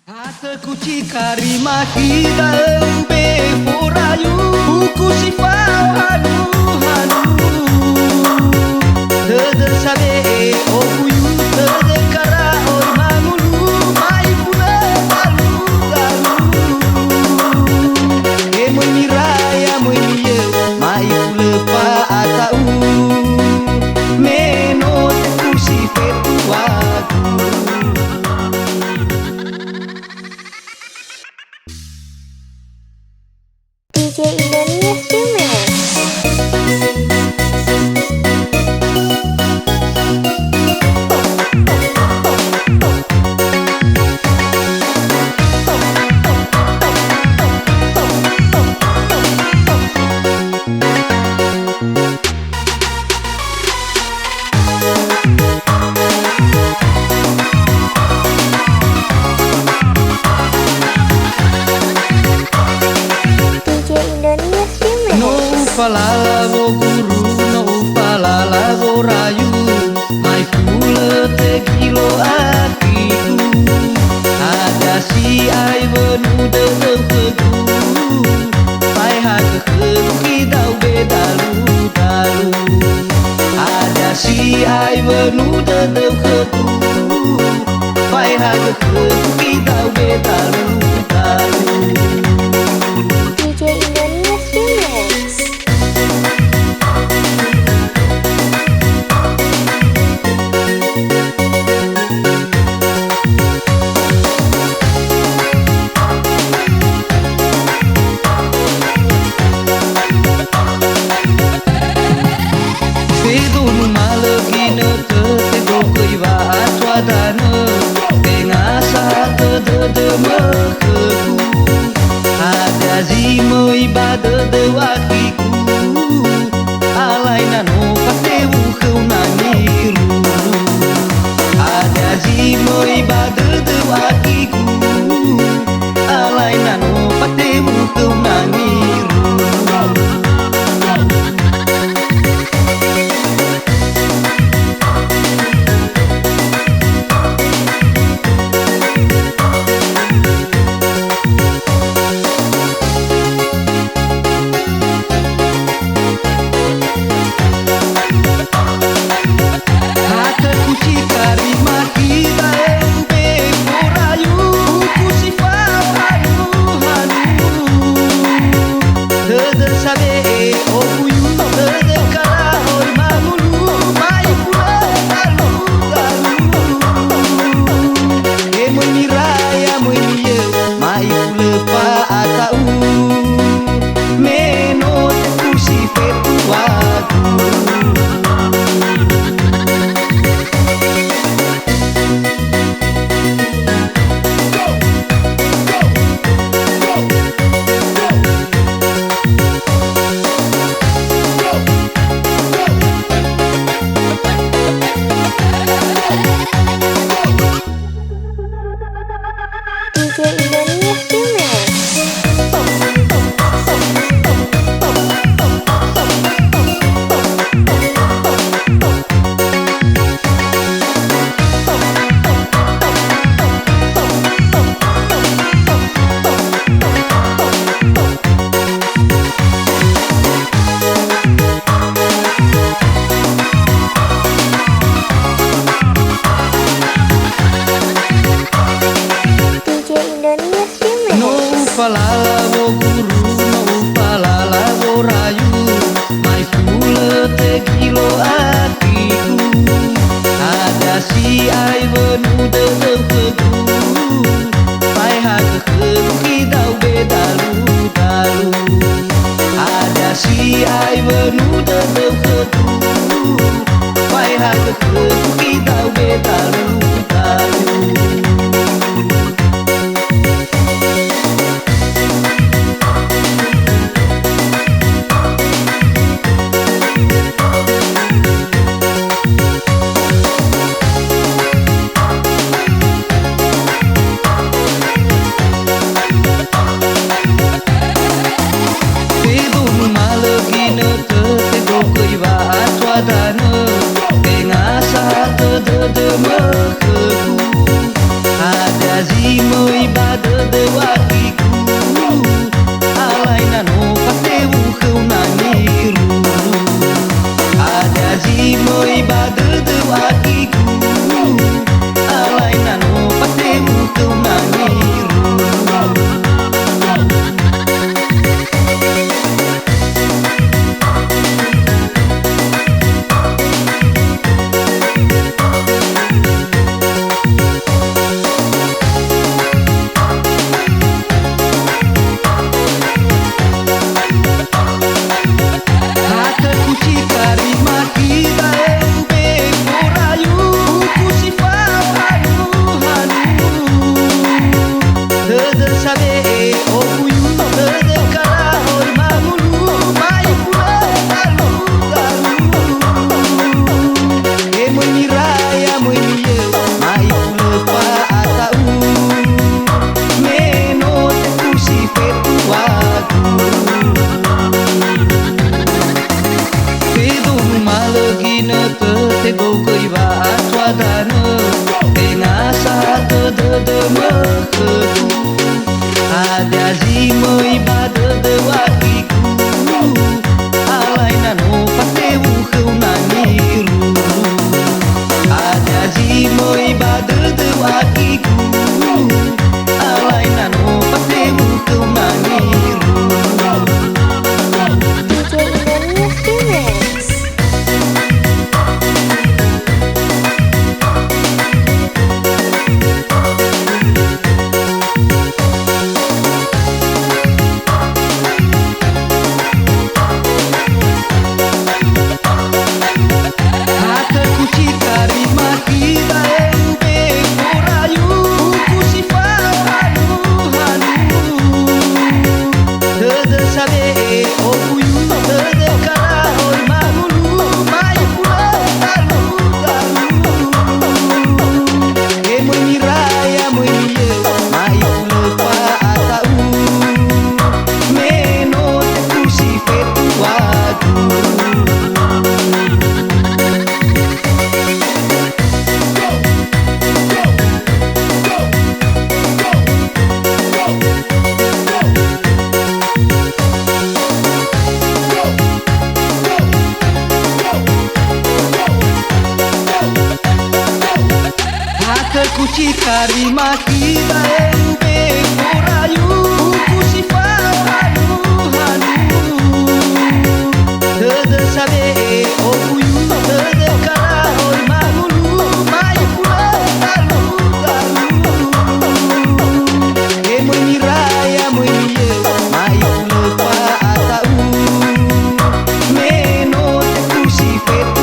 Hataku cikari maki dalam beforayu buku sifau hanu hanu Tede sabe o buyu tede kara oi mangulu mai pula dalu dalu E meniraya meniye mai pula pa atau menot ku sifetu aku DJ Indonesia Mix. DJ Indonesia Mix. No falala go guru, no falala go rayu Mai pula te kilo akiku Ada si ai venu de kegu Pai hake kegi dau be dalu dalu Ada si ai venu de kegu Pai hake kegi dau be dalu dalu DJ Indonesia Mix. Tedo malagina te tedo kuiva atwadana Tengasa te de mekeku Ada zimo ibada de wakiku Alaina no patewu kau naniru Ada zimo ibada de wakiku Alaina no patewu kau naniru moi badada wakiku alai nano patewu kheu naniru ada ji moi badada wakiku alai nano patewu kheu naniru Tego koi va atwadana Tengasa ke de meketu Ada zimoi badada wakiku Alai nano patewu kheu naniru Ada zimoi badada wakiku Alai nano patewu kheu naniru DJ Indonius Remix. Kuci karima kita embe korayu kuci fanu hanu Dede sabe obuyu dede kara oi mamulu mai pula talu talu E moi raya moi ye mai pula pa atau Meno te kuci fet